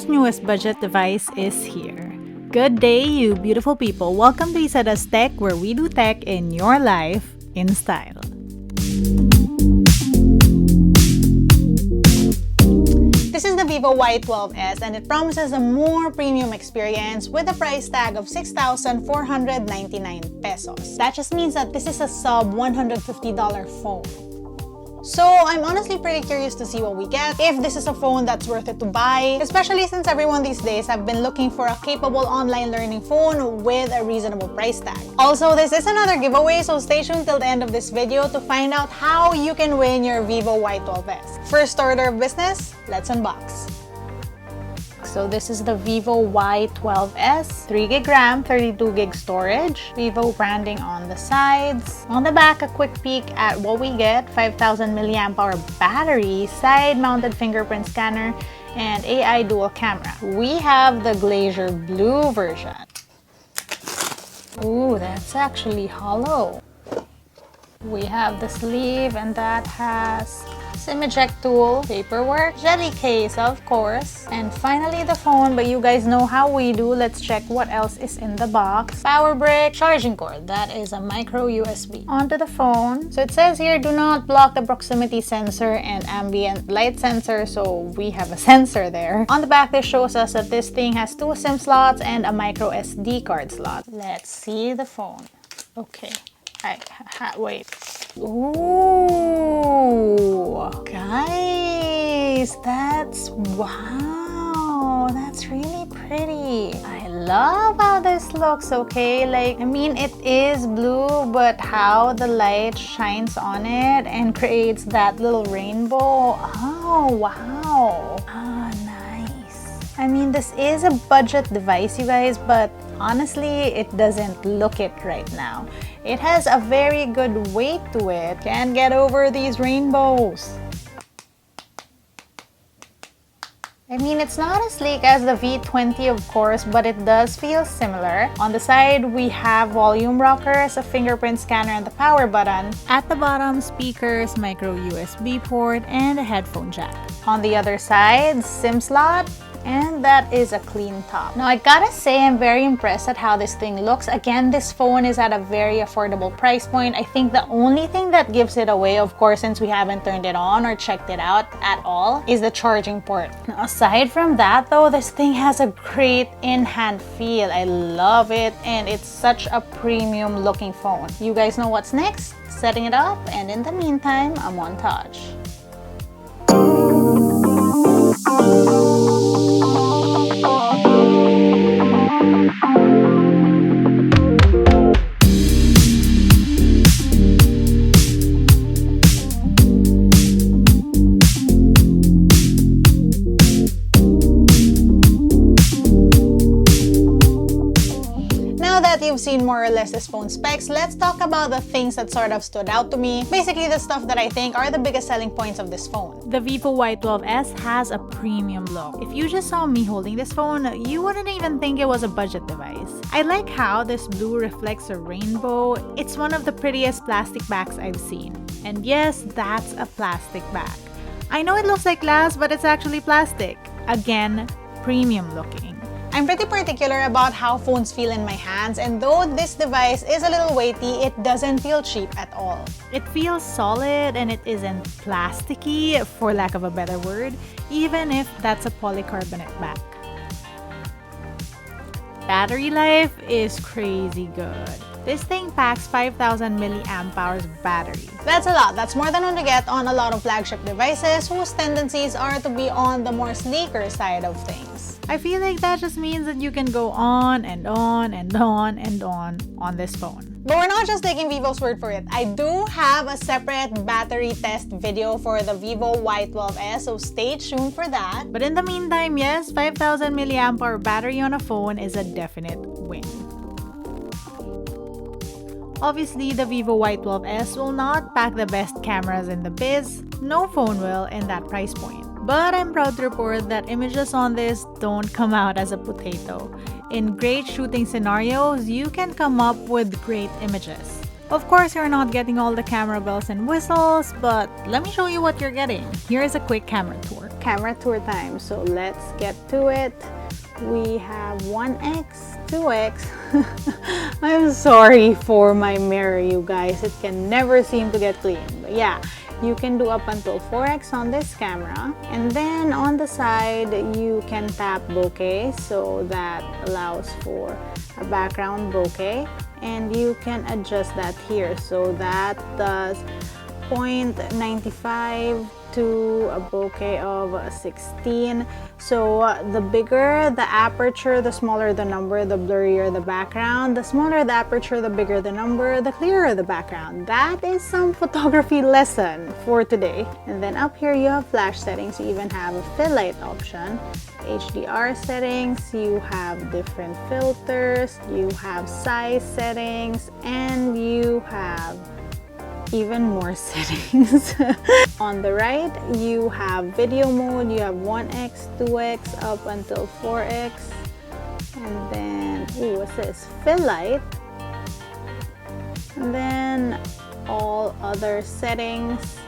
Vivo's newest budget device is here. Good day, you beautiful people. Welcome to LAZADA's Tech, where we do tech in your life in style. This is the Vivo Y12s and it promises a more premium experience with a price tag of 6,499 pesos. That just means that this is a sub $150 phone. So I'm honestly pretty curious to see what we get, if this is a phone that's worth it to buy, especially since everyone these days have been looking for a capable online learning phone with a reasonable price tag. Also, this is another giveaway, so stay tuned till the end of this video to find out how you can win your Vivo Y12s. First order of business, let's unbox. So this is the Vivo Y12s, 3GB RAM, 32GB storage, Vivo branding on the sides. On the back, a quick peek at what we get: 5,000 mAh battery, side-mounted fingerprint scanner, and AI dual camera. We have the glacier blue version. Ooh, that's actually hollow. We have the sleeve, and that has SIM eject tool, paperwork, jelly case of course, and finally the phone. But you guys know how we do. Let's check what else is in the box. Power brick, charging cord, that is a micro USB. Onto the phone. So it says here, do not block the proximity sensor and ambient light sensor, so we have a sensor there. On the back, this shows us that this thing has 2 SIM slots and a micro SD card slot. Let's see the phone. Okay. Wait. Ooh, guys, wow, that's really pretty. I love how this looks, okay? Like, I mean, it is blue, but how the light shines on it and creates that little rainbow. Oh, wow. Ah, nice. I mean, this is a budget device, you guys, but honestly, it doesn't look it right now. It has a very good weight to it. Can't get over these rainbows. I mean, it's not as sleek as the V20, of course, but it does feel similar. On the side, we have volume rockers, a fingerprint scanner, and the power button. At the bottom, speakers, micro USB port, and a headphone jack. On the other side, SIM slot, and that is a clean top. Now, I gotta say, I'm very impressed at how this thing looks. Again, this phone is at a very affordable price point. I think the only thing that gives it away, of course, since we haven't turned it on or checked it out at all, is the charging port. Now, aside from that though, this thing has a great in-hand feel. I love it, and it's such a premium looking phone. You guys know what's next? Setting it up, and in the meantime, a montage. You've seen more or less this phone specs, let's talk about the things that sort of stood out to me. Basically, the stuff that I think are the biggest selling points of this phone. The Vivo Y12s has a premium look. If you just saw me holding this phone, you wouldn't even think it was a budget device. I like how this blue reflects a rainbow. It's one of the prettiest plastic bags I've seen. And yes, that's a plastic bag. I know it looks like glass, but it's actually plastic. Again, premium looking. I'm pretty particular about how phones feel in my hands, and though this device is a little weighty, it doesn't feel cheap at all. It feels solid and it isn't plasticky, for lack of a better word, even if that's a polycarbonate back. Battery life is crazy good. This thing packs 5,000 mAh battery. That's a lot. That's more than what you get on a lot of flagship devices whose tendencies are to be on the more sleeker side of things. I feel like that just means that you can go on and on and on and on this phone. But we're not just taking Vivo's word for it. I do have a separate battery test video for the Vivo Y12s, so stay tuned for that. But in the meantime, yes, 5,000 mAh battery on a phone is a definite win. Obviously, the Vivo Y12s will not pack the best cameras in the biz. No phone will in that price point. But I'm proud to report that images on this don't come out as a potato. In great shooting scenarios, you can come up with great images. Of course, you're not getting all the camera bells and whistles, but let me show you what you're getting. Here's a quick camera tour. Camera tour time, so let's get to it. We have 1x, 2x. I'm sorry for my mirror, you guys. It can never seem to get clean. But yeah, you can do up until 4x on this camera. And then on the side, you can tap bokeh, so that allows for a background bokeh. And you can adjust that here, so that does 0.95 to a bokeh of 16. So the bigger the aperture, the smaller the number, the blurrier the background. The smaller the aperture, the bigger the number, the clearer the background. That is some photography lesson for today. And then up here you have flash settings. You even have a fill light option, HDR settings, you have different filters, you have size settings, and you have even more settings. On the right, you have video mode. You have 1x, 2x, up until 4x. And then, ooh, what's this? Fill light. And then all other settings.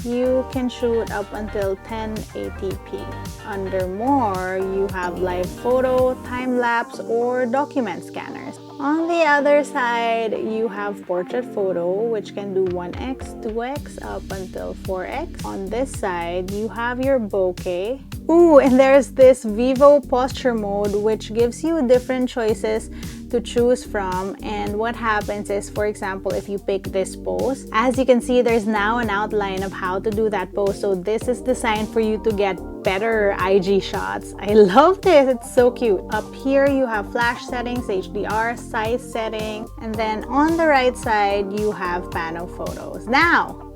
You can shoot up until 1080p. Under more, you have live photo, time-lapse, or document scanners. On the other side, you have portrait photo, which can do 1x, 2x, up until 4x. On this side, you have your bokeh. Ooh, and there's this Vivo posture mode, which gives you different choices to choose from. And what happens is, for example, if you pick this pose, as you can see, there's now an outline of how to do that pose. So this is designed for you to get better IG shots. I love this. It's so cute. Up here, you have flash settings, HDR, size setting, and then on the right side, you have pano photos. Now,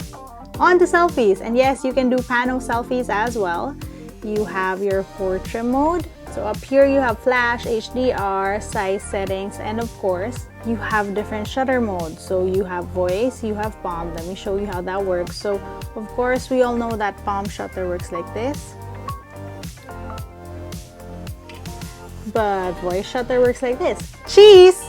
on to selfies. And yes, you can do pano selfies as well. You have your portrait mode. So up here you have flash, HDR, size settings, and of course you have different shutter modes. So you have voice, you have palm. Let me show you how that works. So of course we all know that palm shutter works like this, but voice shutter works like this. Cheese!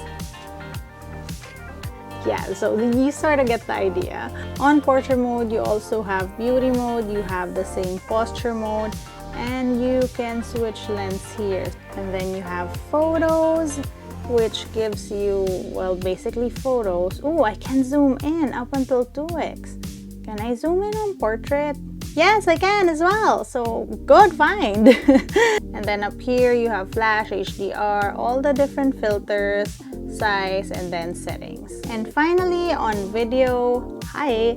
Yeah, so you sort of get the idea. On portrait mode, you also have beauty mode, you have the same posture mode, and you can switch lens here. And then you have photos, which gives you, well, basically photos. Oh, I can zoom in up until 2x. Can I zoom in on portrait? Yes, I can as well. So good find. And then up here you have flash, HDR, all the different filters, size, and then settings. And finally on video, hi.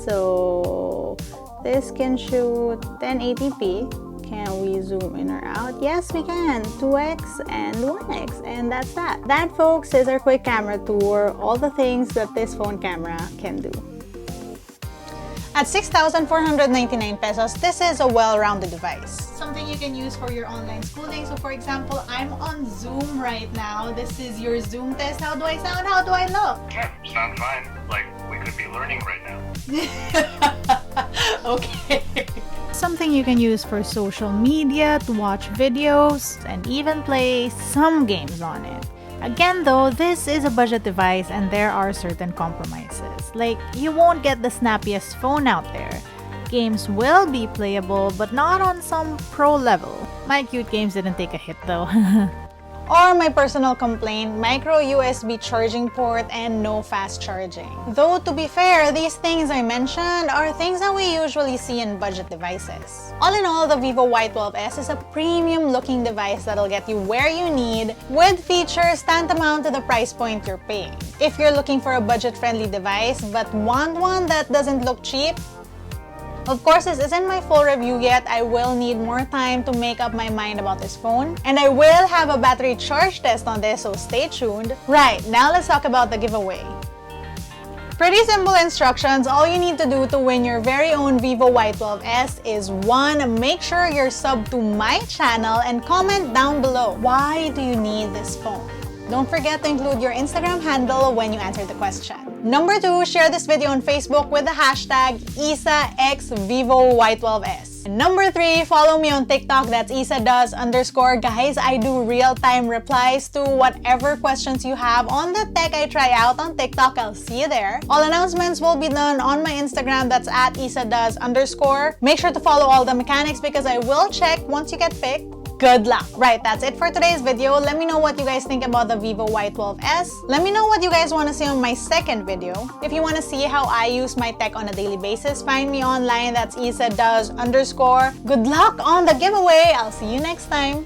So this can shoot 1080p. Can we zoom in or out? Yes, we can. 2x and 1x, and that's that. That, folks, is our quick camera tour. All the things that this phone camera can do. At 6,499 pesos, this is a well-rounded device. Something you can use for your online schooling. So for example, I'm on Zoom right now. This is your Zoom test. How do I sound? How do I look? Yeah, sound fine. Like we could be learning right now. Okay. Something you can use for social media, to watch videos, and even play some games on it. Again though, this is a budget device and there are certain compromises. Like, you won't get the snappiest phone out there. Games will be playable, but not on some pro level. My cute games didn't take a hit though. Or my personal complaint, micro USB charging port and no fast charging. Though to be fair, these things I mentioned are things that we usually see in budget devices. All in all, the Vivo Y12s is a premium looking device that'll get you where you need with features tantamount to the price point you're paying. If you're looking for a budget-friendly device but want one that doesn't look cheap, of course, this isn't my full review yet. I will need more time to make up my mind about this phone. And I will have a battery charge test on this, so stay tuned. Right, now let's talk about the giveaway. Pretty simple instructions. All you need to do to win your very own Vivo Y12s is 1. Make sure you're subbed to my channel and comment down below. Why do you need this phone? Don't forget to include your Instagram handle when you answer the question. Number 2, share this video on Facebook with the hashtag IsaXVivoY12s. And number 3, follow me on TikTok. That's isadoes_. Guys, I do real-time replies to whatever questions you have on the tech I try out on TikTok. I'll see you there. All announcements will be done on my Instagram. That's at isadoes_. Make sure to follow all the mechanics because I will check once you get picked. Good luck! Right, that's it for today's video. Let me know what you guys think about the Vivo Y12s. Let me know what you guys want to see on my second video. If you want to see how I use my tech on a daily basis, find me online. That's isadoes_. Good luck on the giveaway! I'll see you next time.